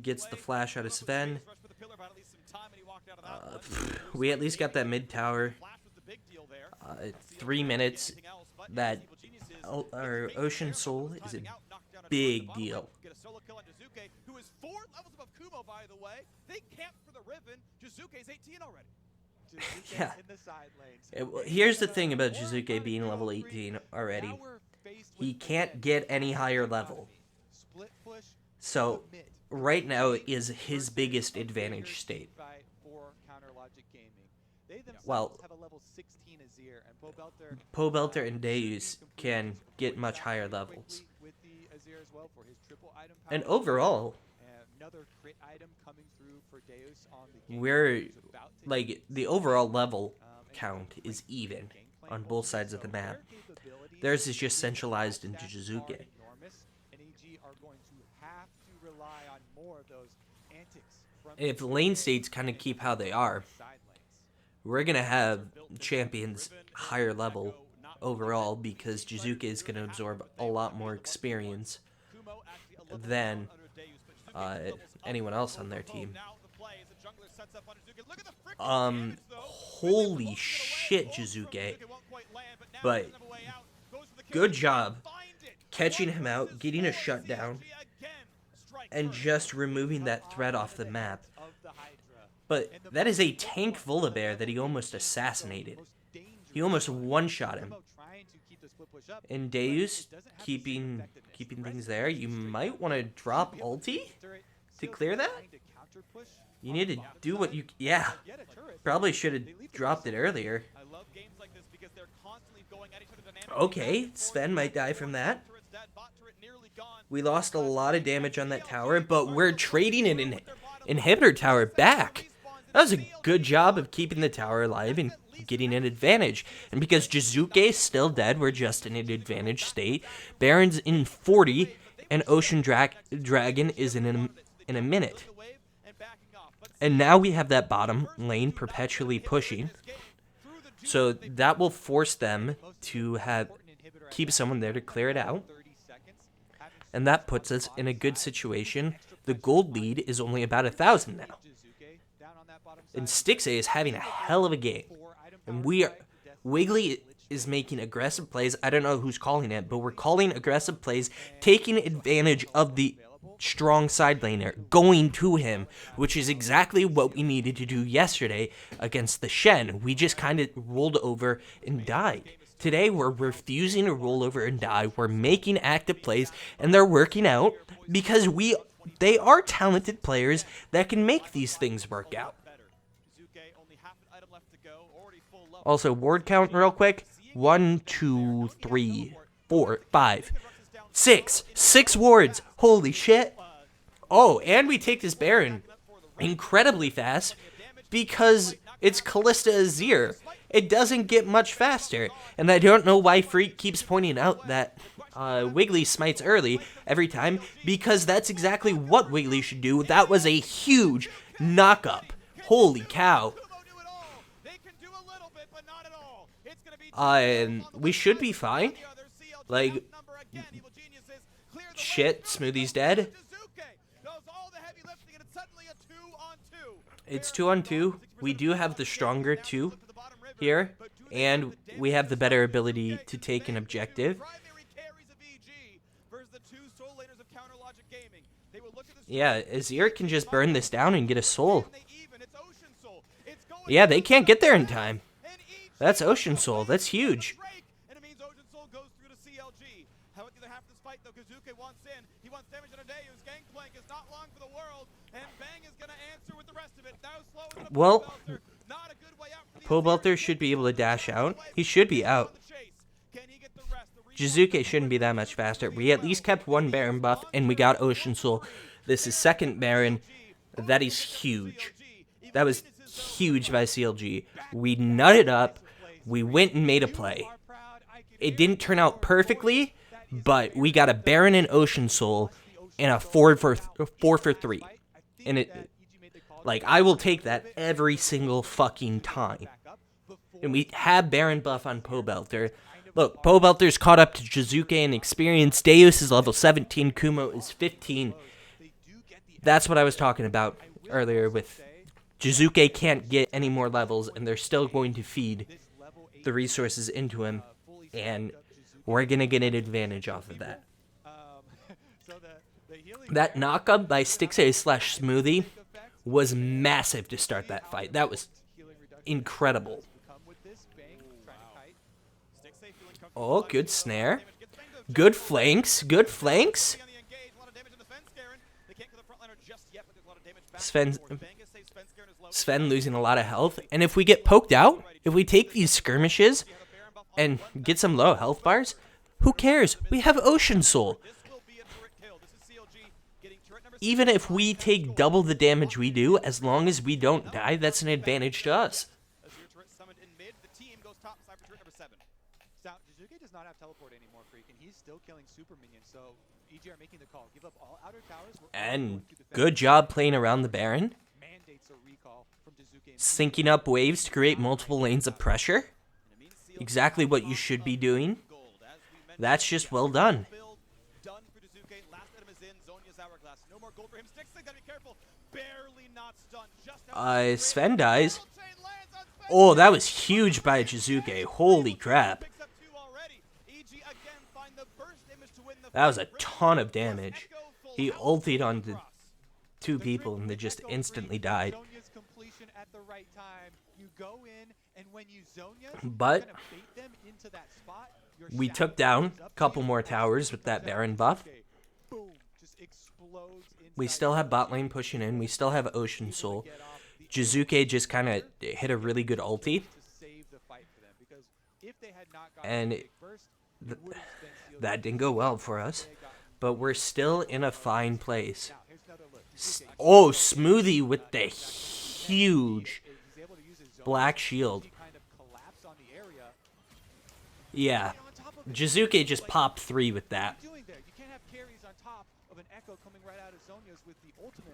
Gets the flash out of Sven. We at least got that mid tower. 3 minutes. That our Ocean Soul is a big deal. Who is 4 levels above Kumo, by the way. They camped for the Riven. Jizuke's 18 already. Yeah. Here's the thing about Jizuke being level 18 already. He can't get any higher level. So, right now is his biggest advantage state. Well, Pobelter and Deus can get much higher levels. And overall, we're, like, the overall level count is even on both sides of the map. Theirs is just centralized into Jizuke. If lane states kind of keep how they are, we're going to have champions higher level overall because Jizuke is going to absorb a lot more experience than anyone else on their team. Holy shit, Jizuke. But good job catching him out, getting a shutdown, and just removing that threat off the map. But that is a tank Volibear that he almost assassinated. He almost one-shot him. And Deus keeping things there. You might want to drop ulti to clear that. You need to do what you... Yeah. Probably should have dropped it earlier. Okay, Sven might die from that. We lost a lot of damage on that tower, but we're trading an inhibitor tower back. That was a good job of keeping the tower alive and getting an advantage. And because Jizuke is still dead, we're just in an advantage state. Baron's in 40, and Ocean Dragon is in a minute. And now we have that bottom lane perpetually pushing. So that will force them to keep someone there to clear it out. And that puts us in a good situation. The gold lead is only about 1,000 now. And Stixay is having a hell of a game. And Wiggly is making aggressive plays. I don't know who's calling it, but we're calling aggressive plays, taking advantage of the strong side laner, going to him, which is exactly what we needed to do yesterday against the Shen. We just kind of rolled over and died. Today, we're refusing to roll over and die. We're making active plays, and they're working out because they are talented players that can make these things work out. Also, ward count real quick. 1, 2, 3, 4, 5, 6. 6 wards. Holy shit. Oh, and we take this Baron incredibly fast because it's Callista Azir. It doesn't get much faster. And I don't know why Freak keeps pointing out that Wiggly smites early every time because that's exactly what Wiggly should do. That was a huge knock-up. Holy cow. We should be fine. Like, shit, Smoothie's dead. It's 2-on-2. We do have the stronger 2 here, and we have the better ability to take an objective. Yeah, Azir can just burn this down and get a soul. Yeah, they can't get there in time. That's Ocean Soul. That's huge. And it means Ocean Soul goes through to CLG. How the other half of this fight, though, Kazuke wants in. He wants damage on a day. His gangplank is not long for the world. And Bang is going to answer with the rest of it. Now slow as a well, not a good way out for the Pobelter should be able to dash out. He should be out. Jizuke shouldn't be that much faster. We at least kept one Baron buff, and we got Ocean Soul. This is second Baron. That is huge. That was huge by CLG. We nutted up. We went and made a play. It didn't turn out perfectly, but we got a Baron and Ocean Soul and a 4 for 3. And it, like, I will take that every single fucking time. And we have Baron buff on Pobelter. Look, Pobelter's caught up to Jizuke in experience. Deus is level 17. Kumo is 15. That's what I was talking about earlier with Jizuke can't get any more levels, and they're still going to feed the resources into him, and we're going to get an advantage off of that. That knockup by Stixxay/Smoothie was massive to start that fight. That was incredible. Oh, good snare. Good flanks. Good flanks. Sven losing a lot of health. And if we get poked out, if we take these skirmishes and get some low health bars, who cares? We have Ocean Soul. Even if we take double the damage we do, as long as we don't die, that's an advantage to us. Jizuke does not have teleport anymore, Freak, and he's still killing super minions, so EG are making the call. Give up all outer towers. And good job playing around the Baron. Syncing up waves to create multiple lanes of pressure. Exactly what you should be doing. That's just well done. Sven dies. Oh, that was huge by Jizuke. Holy crap. That was a ton of damage. He ultied onto 2 people and they just instantly died. But we took down a couple more towers with that Baron buff. We still have bot lane pushing in. We still have Ocean Soul. Jizuke just kind of hit a really good ulti. And that didn't go well for us. But we're still in a fine place. Oh, Smoothie with the huge black shield. Yeah. Jizuke just popped 3 with that.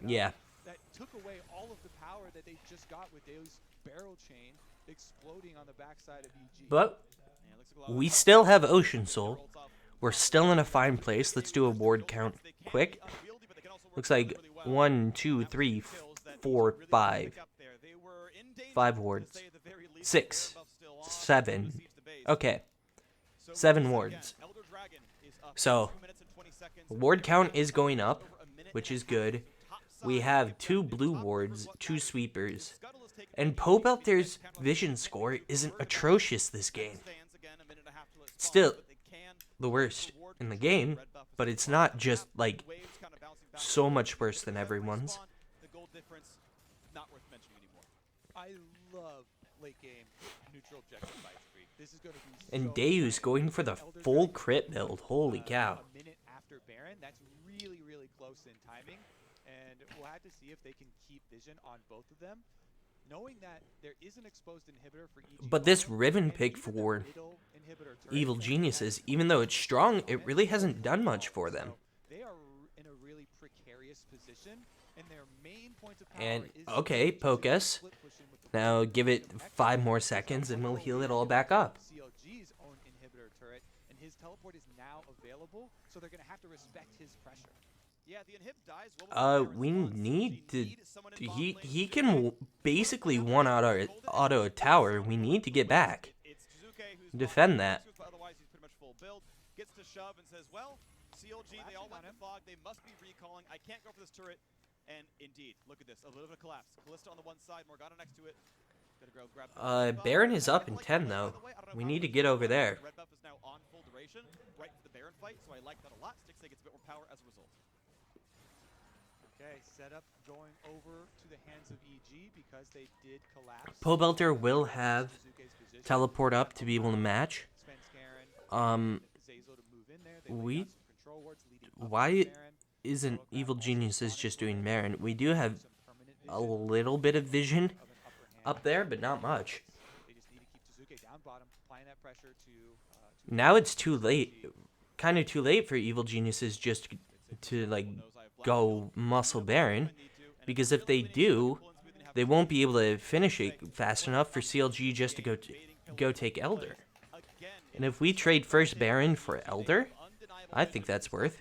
Yeah. That took away all of the power that they just got with Deus' barrel chain exploding on the backside of EG. But we still have Ocean Soul. We're still in a fine place. Let's do a ward count quick. Looks like 1, 2, 3, 4, 5. 5 wards. 6, 7. Okay. 7 wards. So, ward count is going up, which is good. We have 2 blue wards, 2 sweepers. And Pobelter's vision score isn't atrocious this game. Still the worst in the game, but it's not just, like, so much worse than everyone's. I love late game neutral objective fights, Freak. This is going to be And Deus going for the full crit build. Holy cow. A minute after Baron, that's really, really close in timing. And we'll have to see if they can keep vision on both of them. knowing that there is an exposed inhibitor for EG But this bottom, Riven and pick even for the middle inhibitor turret Evil is only Geniuses, having even though it's 20 strong, seconds it on really it, hasn't done so much for them. they are in a really precarious position, and their main point of power And, is okay, poke us. split pushing with the Now Bulldog give it and Echo. 5 more So seconds and we'll Echo heal is it all able back to up. CLG's own inhibitor turret, and his teleport is now available, so they're going to have to respect his pressure. Yeah, the inhib dies well before Baron's We spawn. need CLG to... need someone in bot He lane. can basically one auto a tower. We need to get back. It's Jizuke who's Defend that. but otherwise he's pretty much full build. Gets to shove and says, well, CLG, they all went to fog. They must be recalling. I can't go for this turret. And indeed, look at this. A little bit of collapse. Kalista on the one side, Morgana next to it. Gotta go grab the Baron is up in 10 though. We need to get over there. Red buff is now on full duration, right for the Baron fight, so I like that a lot. Stixay gets a bit more power as a result. Okay, setup going over to the hands of EG because they did collapse. Pobelter will have teleport up to be able to match. Why isn't Evil Geniuses just doing Marin? We do have a little bit of vision up there, but not much. Now it's too late. Kind of too late for Evil Geniuses just to, like, go muscle Baron. Because if they do, they won't be able to finish it fast enough for CLG just to go take Elder. And if we trade first Baron for Elder, I think that's worth.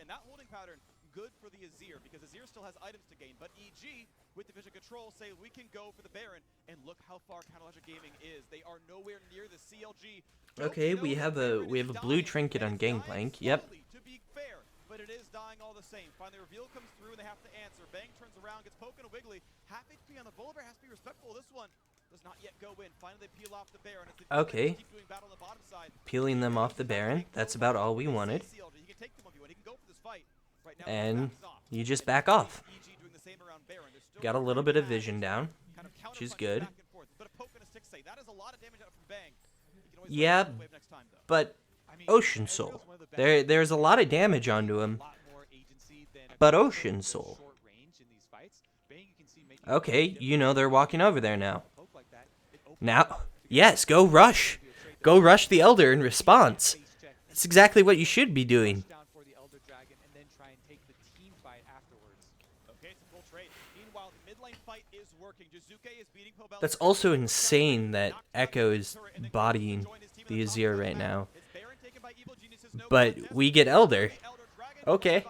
And that holding pattern, good for the Azir, because Azir still has items to gain. But EG, with the vision control, say we can go for the Baron, and look how far Counterlogic Gaming is. They are nowhere near the CLG. Okay, we have a blue trinket on Gangplank. Yep. To be fair, but it is dying all the same. Finally, reveal comes through, and they have to answer. Bang turns around, gets poking a Wiggly. Half HP on the Bulldog has to be respectful. This one does not yet go in. Finally, they peel off the Baron. Okay. Peeling them off the Baron. That's about all we wanted. And you just back off. Got a little bit of vision down, which is good. Yeah, but Ocean Soul. There's a lot of damage onto him. But Ocean Soul. Okay, you know they're walking over there now. Now, yes, go rush. Go rush the Elder in response. That's exactly what you should be doing. That's also insane that Echo is bodying the Azir right now. But we get Elder. Okay.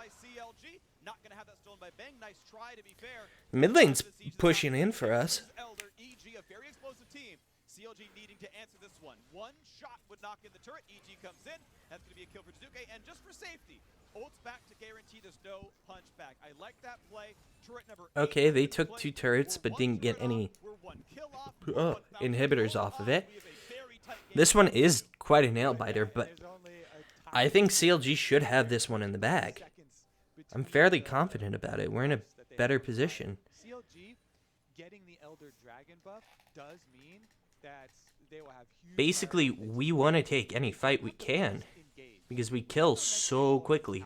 Mid lane's pushing in for us. CLG needing to answer this one. One shot would knock in the turret. EG comes in. That's going to be a kill for Jizuke. And just for safety, ults back to guarantee there's no punch back. I like that play. Turret number 8. Okay, they took 2 turrets but didn't get any inhibitors off of it. This one is quite a nail biter, but I think CLG should have this one in the bag. I'm fairly confident about it. We're in a better position. CLG getting the Elder Dragon buff does mean that they will have huge. Basically, we want to take any fight we can because we kill so quickly.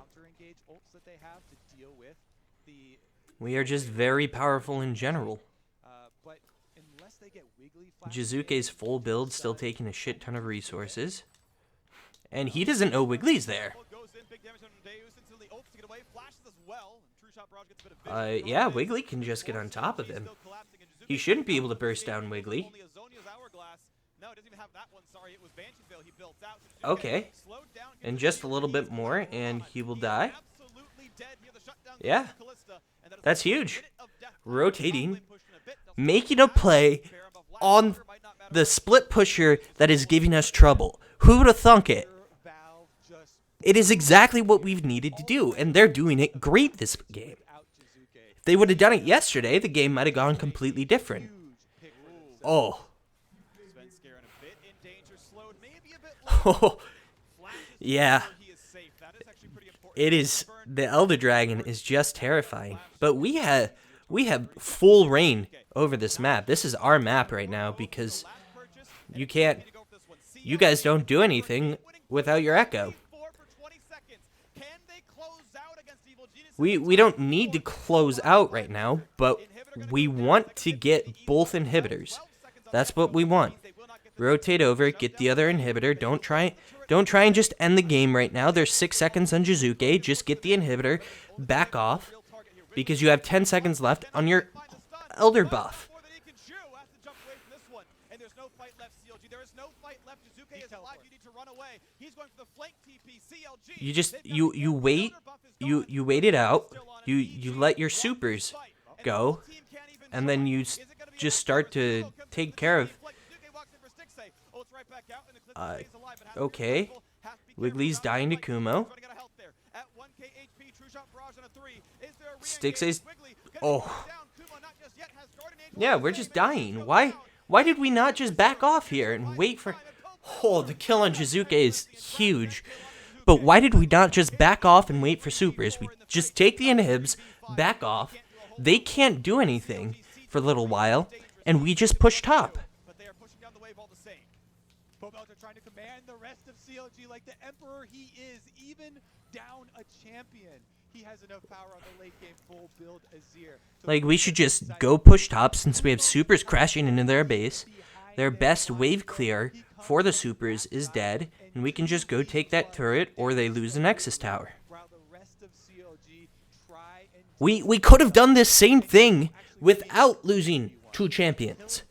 We are just very powerful in general. Jizuke's full build still taking a shit ton of resources. And he doesn't know Wiggly's there. Yeah, Wiggly can just get on top of him. He shouldn't be able to burst down Wiggly. Okay. And just a little bit more, and he will die. Yeah. That's huge. Rotating. Making a play on the split pusher that is giving us trouble. Who would have thunk it? It is exactly what we've needed to do, and they're doing it great this game. If they would have done it yesterday, the game might have gone completely different. Oh. Oh. Yeah. It is. The Elder Dragon is just terrifying. But we have full reign over this map. This is our map right now because you guys don't do anything without your Echo. We don't need to close out right now, but we want to get both inhibitors. That's what we want. Rotate over, get the other inhibitor. Don't try and just end the game right now. There's 6 seconds on Jizuke. Just get the inhibitor, back off, because you have 10 seconds left on your Elder buff. You wait. You wait it out. You let your supers go, and then you just start to take care of. Okay. Wiggly's dying to Kumo. Stixay's... Oh. Yeah, we're just dying. Why did we not just back off here and wait for... Oh, the kill on Jizuke is huge. But why did we not just back off and wait for supers? We just take the inhibs, back off. They can't do anything for a little while, and we just push top. But they are pushing down the wave all the same. Bulldog trying to command the rest of CLG like the Emperor he is, even down a champion. He has enough power on the late game full build Azir. Like, we should just go push top since we have supers crashing into their base. Their best wave clear for the supers is dead, and we can just go take that turret, or they lose the Nexus Tower. We could have done this same thing without losing 2 champions.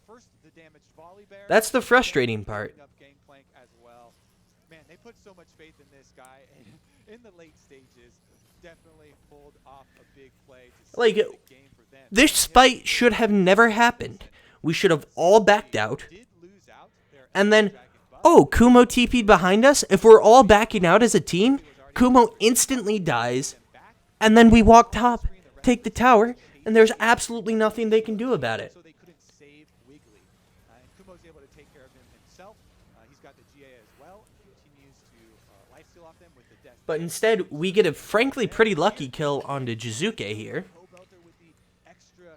That's the frustrating part. Man, they put so much faith in this guy, and in the late stages, definitely pulled off a big play to Like, the game for them. this fight should have never happened. We should have all backed out. And then, oh, Kumo TP'd behind us. If we're all backing out as a team, Kumo instantly dies. And then we walk top, take the tower, and there's absolutely nothing they can do about it. So they couldn't save Wiggly. And Kumo's able to take care of him himself. He's got the GA as well. Continues to lifesteal off them with the death. But instead, we get a frankly pretty lucky kill onto Jizuke here. With the extra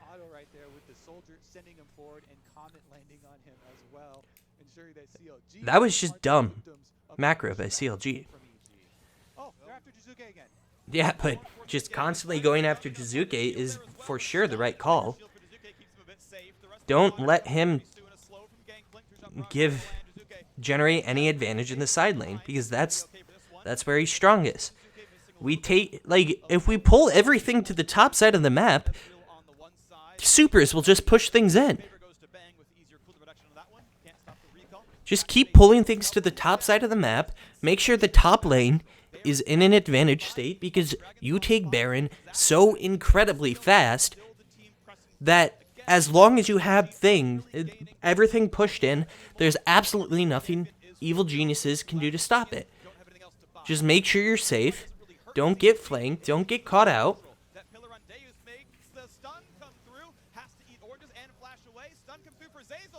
auto right there with the soldier sending him forward and Comet landing on him as well, ensuring that CLG. That was just dumb macro by CLG. Oh, they're after Jizuke again. Yeah, but just constantly going after Jizuke is for sure the right call. Don't let him generate any advantage in the side lane, because that's where he's strongest. We take, like, if we pull everything to the top side of the map, supers will just push things in. Just keep pulling things to the top side of the map. Make sure the top lane is in an advantage state, because you take Baron so incredibly fast that as long as you have everything pushed in, there's absolutely nothing evil geniuses can do to stop it. Just make sure you're safe. Don't get flanked. Don't get caught out.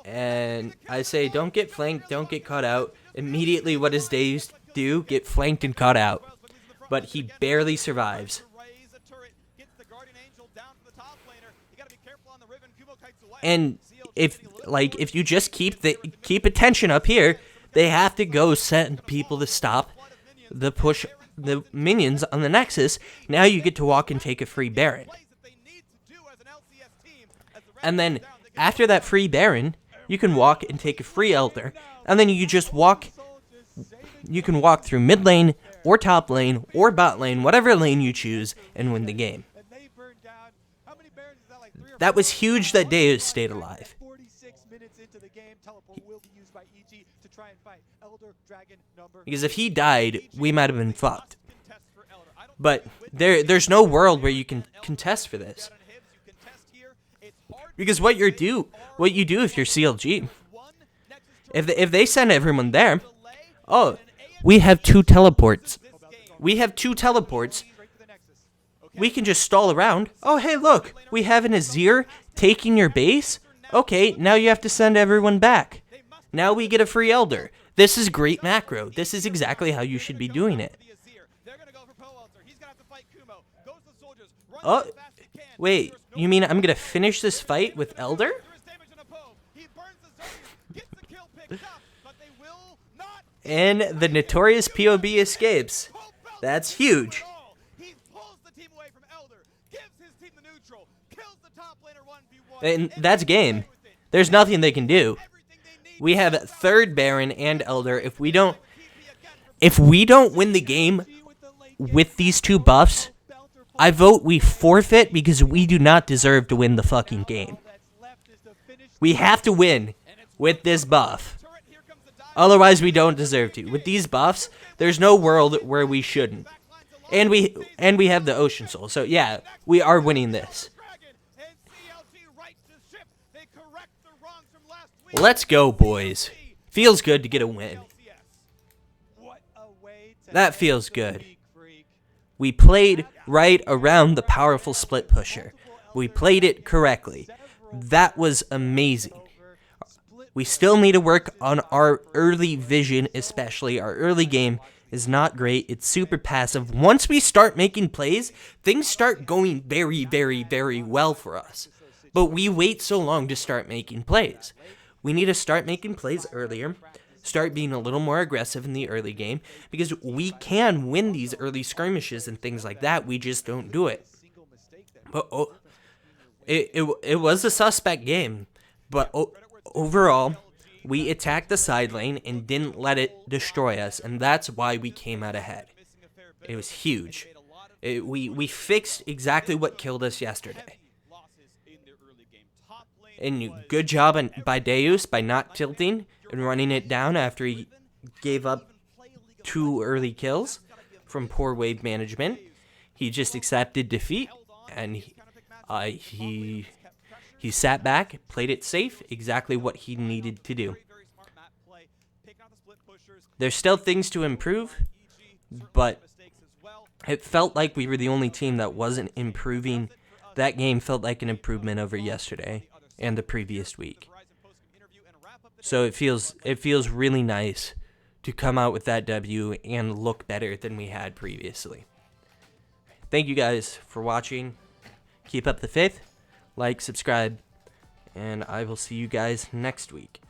And I say, don't get flanked, don't get caught out. Immediately, what does Deus do? Get flanked and caught out. But he barely survives. And if you just keep attention up here, they have to go send people to stop the minions on the Nexus. Now you get to walk and take a free Baron. And then after that free Baron, you can walk and take a free Elder. And then you just walk. You can walk through mid lane, or top lane, or bot lane, whatever lane you choose, and win the game. That was huge that Deus stayed alive. 46 minutes into the game, teleport will be used by EG to try and fight Elder Dragon number. Because if he died, we might have been fucked. But there's no world where you can contest for this. Because what you do if you're CLG, if they send everyone there, oh, we have 2 teleports. We have 2 teleports. We can just stall around. Oh, hey, look, we have an Azir taking your base. Okay, now you have to send everyone back. Now we get a free Elder. This is great macro. This is exactly how you should be doing it. Oh, wait, you mean I'm going to finish this fight with Elder? And the notorious POB escapes. That's huge. And that's game. There's nothing they can do. We have third Baron and Elder. If we don't win the game with these two buffs, I vote we forfeit because we do not deserve to win the fucking game. We have to win with this buff. Otherwise, we don't deserve to. With these buffs, there's no world where we shouldn't. And we have the Ocean Soul. So yeah, we are winning this. Let's go, boys. Feels good to get a win. That feels good. We played right around the powerful split pusher. We played it correctly. That was amazing. We still need to work on our early vision, especially. Our early game is not great. It's super passive. Once we start making plays, things start going very, very, very well for us. But we wait so long to start making plays. We need to start making plays earlier, start being a little more aggressive in the early game, because we can win these early skirmishes and things like that. We just don't do it. But it was a suspect game. But overall, we attacked the side lane and didn't let it destroy us, and that's why we came out ahead. It was huge. We fixed exactly what killed us yesterday. And good job by Deus by not tilting and running it down after he gave up 2 early kills from poor wave management. He just accepted defeat, and he sat back, played it safe, exactly what he needed to do. There's still things to improve, but it felt like we were the only team that wasn't improving. That game felt like an improvement over yesterday and the previous week. So it feels really nice to come out with that W and look better than we had previously. Thank you guys for watching. Keep up the faith. Like, subscribe, and I will see you guys next week.